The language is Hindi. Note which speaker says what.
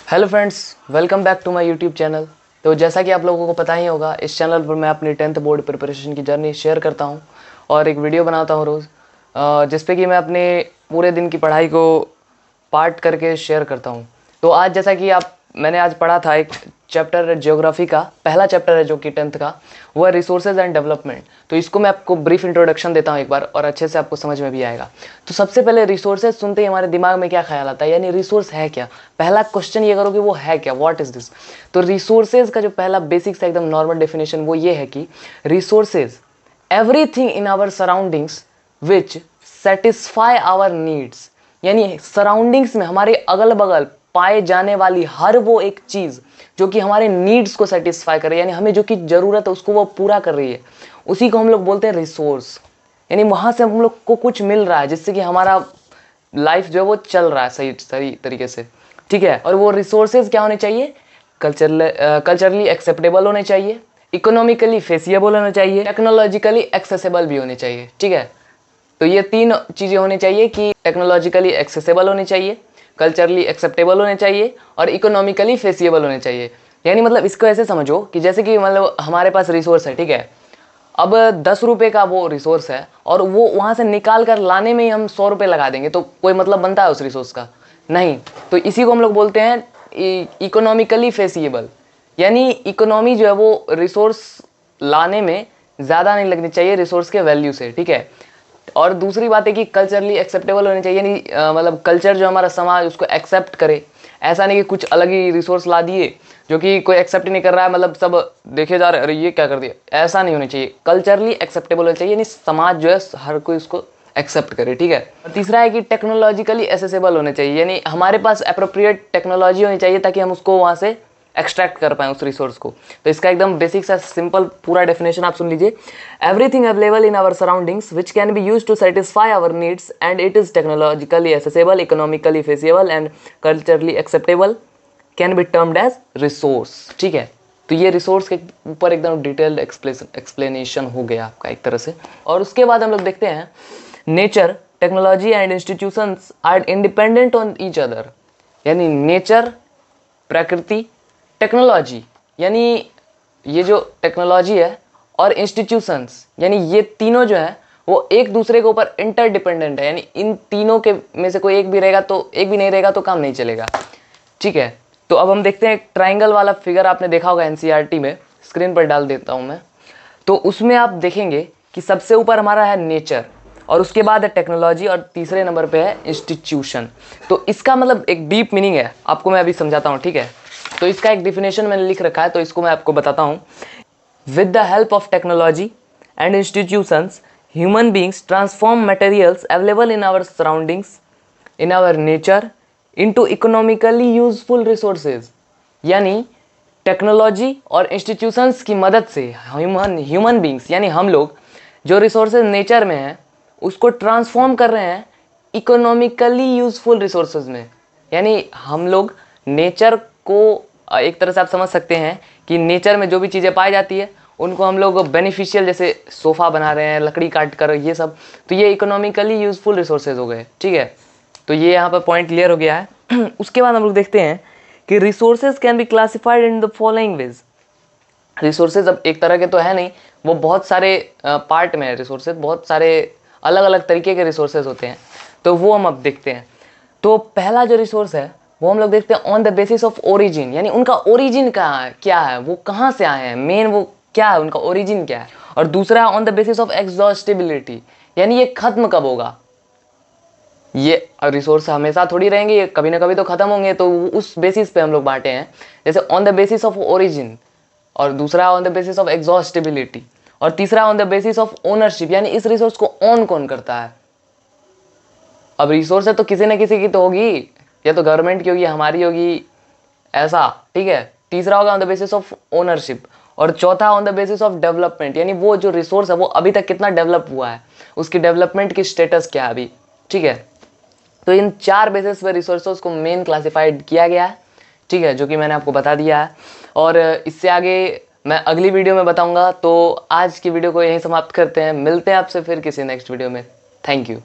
Speaker 1: Hello friends, welcome back to my YouTube channel. तो जैसा कि आप लोगों को पता ही होगा, इस चैनल पर मैं अपनी 10th बोर्ड प्रिपरेशन की जर्नी शेयर करता हूं और एक वीडियो बनाता हूं रोज़, जिस पे कि मैं अपने पूरे दिन की पढ़ाई को पार्ट करके शेयर करता हूं। तो आज जैसा कि मैंने आज पढ़ा था एक चैप्टर ज्योग्राफी का, पहला चैप्टर है जो कि 10th का, वो है रिसोर्सेज एंड डेवलपमेंट। तो इसको मैं आपको ब्रीफ इंट्रोडक्शन देता हूँ एक बार, और अच्छे से आपको समझ में भी आएगा। तो सबसे पहले रिसोर्सेज सुनते ही हमारे दिमाग में क्या ख्याल आता है, यानी रिसोर्स है क्या। पहला क्वेश्चन ये करो कि वो है क्या, व्हाट इज दिस। तो रिसोर्सेज का जो पहला बेसिक्स है, एकदम नॉर्मल डेफिनेशन, वो ये है कि resources everything in our surroundings which satisfy our needs. यानी सराउंडिंग्स में, हमारे अगल बगल पाए जाने वाली हर वो एक चीज जो कि हमारे नीड्स को सेटिस्फाई करे, यानी हमें जो कि जरूरत है उसको वो पूरा कर रही है, उसी को हम लोग बोलते हैं रिसोर्स। यानी वहां से हम लोग को कुछ मिल रहा है जिससे कि हमारा लाइफ जो है वो चल रहा है सही तरीके से, ठीक है। और वो रिसोर्सेज क्या होने चाहिए, कल्चरली एक्सेप्टेबल होने चाहिए, इकोनॉमिकली फेसिएबल होने चाहिए, टेक्नोलॉजिकली एक्सेसिबल भी होने चाहिए, ठीक है। तो ये तीन चीज़ें होनी चाहिए कि टेक्नोलॉजिकली एक्सेसिबल होनी चाहिए, कल्चरली एक्सेप्टेबल होने चाहिए और इकोनॉमिकली फेसिएबल होने चाहिए। यानी मतलब इसको ऐसे समझो कि जैसे कि मतलब हमारे पास रिसोर्स है, ठीक है। अब 10 रुपये का वो रिसोर्स है और वो वहाँ से निकाल कर लाने में ही हम 100 रुपये लगा देंगे, तो कोई मतलब बनता है उस रिसोर्स का? नहीं। तो इसी को हम लोग बोलते हैं इकोनॉमिकली फेसिएबल। यानी इकोनॉमी जो है वो रिसोर्स लाने में ज़्यादा नहीं लगनी चाहिए रिसोर्स के वैल्यू से, ठीक है। और दूसरी बात है कि कल्चरली एक्सेप्टेबल होनी चाहिए, यानी मतलब कल्चर जो हमारा समाज उसको एक्सेप्ट करे। ऐसा नहीं कि कुछ अलग ही रिसोर्स ला दिए जो कि कोई एक्सेप्ट नहीं कर रहा है, मतलब सब देखे जा रहे अरे ये क्या कर दिया, ऐसा नहीं होना चाहिए। कल्चरली एक्सेप्टेबल होना चाहिए, यानी समाज जो है हर कोई उसको एक्सेप्ट करे, ठीक है। और तीसरा है कि टेक्नोलॉजिकली एसेसेबल होने चाहिए, यानी हमारे पास अप्रोप्रिएट टेक्नोलॉजी होनी चाहिए ताकि हम उसको वहाँ से एक्सट्रैक्ट कर पाएँ उस रिसोर्स को। तो इसका एकदम बेसिक सा सिंपल पूरा डेफिनेशन आप सुन लीजिए। Everything available in our surroundings which can be use to satisfy our needs and it is technologically accessible, economically feasible and culturally acceptable can be termed as resource, ठीक है। तो ये रिसोर्स के ऊपर एकदम डिटेल्ड एक्सप्लेनेशन हो गया आपका एक तरह से। और उसके बाद हम लोग देखते हैं nature, technology and institutions are independent on each other. यानी नेचर, प्रकृति, टेक्नोलॉजी, यानी ये जो टेक्नोलॉजी है और इंस्टीट्यूशंस, यानी ये तीनों जो है वो एक दूसरे के ऊपर इंटरडिपेंडेंट है। यानी इन तीनों के में से कोई एक भी रहेगा तो, एक भी नहीं रहेगा तो काम नहीं चलेगा, ठीक है। तो अब हम देखते हैं एक ट्राइंगल वाला फिगर आपने देखा होगा एनसीईआरटी में, स्क्रीन पर डाल देता हूं मैं। तो उसमें आप देखेंगे कि सबसे ऊपर हमारा है नेचर, और उसके बाद है टेक्नोलॉजी, और तीसरे नंबर पे है इंस्टीट्यूशन। तो इसका मतलब एक डीप मीनिंग है, आपको मैं अभी समझाता हूँ, ठीक है। तो इसका एक डिफिनेशन मैंने लिख रखा है, तो इसको मैं आपको बताता हूँ। With the help of technology and institutions, human beings transform materials available in our surroundings, in our nature, into economically useful resources. यानी टेक्नोलॉजी और इंस्टीट्यूशंस की मदद से ह्यूमन बींग्स यानी हम लोग जो रिसोर्सेज नेचर में है उसको ट्रांसफॉर्म कर रहे हैं इकोनॉमिकली यूजफुल रिसोर्सेज में। यानी हम लोग नेचर को एक तरह से आप समझ सकते हैं कि नेचर में जो भी चीज़ें पाई जाती है उनको हम लोग बेनिफिशियल, जैसे सोफ़ा बना रहे हैं लकड़ी काट कर, ये सब, तो ये इकोनॉमिकली यूजफुल रिसोर्सेज हो गए, ठीक है। तो ये यहाँ पर पॉइंट क्लियर हो गया है। उसके बाद हम लोग देखते हैं कि resources can be classified in the following veg. Resources अब एक तरह के तो है नहीं, वो बहुत सारे पार्ट में है। रिसोर्सेज बहुत सारे अलग अलग तरीके के रिसोर्सेज होते हैं, तो वो हम अब देखते हैं। तो पहला जो रिसोर्स है वो हम लोग देखते हैं on the basis of origin, यानी उनका ओरिजिन क्या है, वो कहाँ से आए हैं, मेन वो क्या है, उनका ओरिजिन क्या है। और दूसरा on the basis of exhaustibility, यानी ये खत्म कब होगा। ये रिसोर्स हमेशा थोड़ी रहेंगे, ये कभी ना कभी तो खत्म होंगे, तो उस बेसिस पे हम लोग बांटे हैं। जैसे on the basis of origin, और दूसरा on the basis of exhaustibility, और तीसरा on the basis of ownership, यानी इस रिसोर्स को ऑन कौन करता है। अब रिसोर्स है तो किसी न किसी की तो होगी, या तो गवर्नमेंट की होगी, हमारी होगी, ऐसा, ठीक है। तीसरा होगा on the basis of ownership, और चौथा on the basis of development, यानी वो जो रिसोर्स है वो अभी तक कितना डेवलप हुआ है, उसकी डेवलपमेंट की स्टेटस क्या है अभी, ठीक है। तो इन चार बेसिस पे रिसोर्सेज को मेन क्लासिफाइड किया गया है, ठीक है, जो कि मैंने आपको बता दिया है। और इससे आगे मैं अगली वीडियो में बताऊंगा। तो आज की वीडियो को यहीं समाप्त करते हैं, मिलते हैं आपसे फिर किसी नेक्स्ट वीडियो में। Thank you.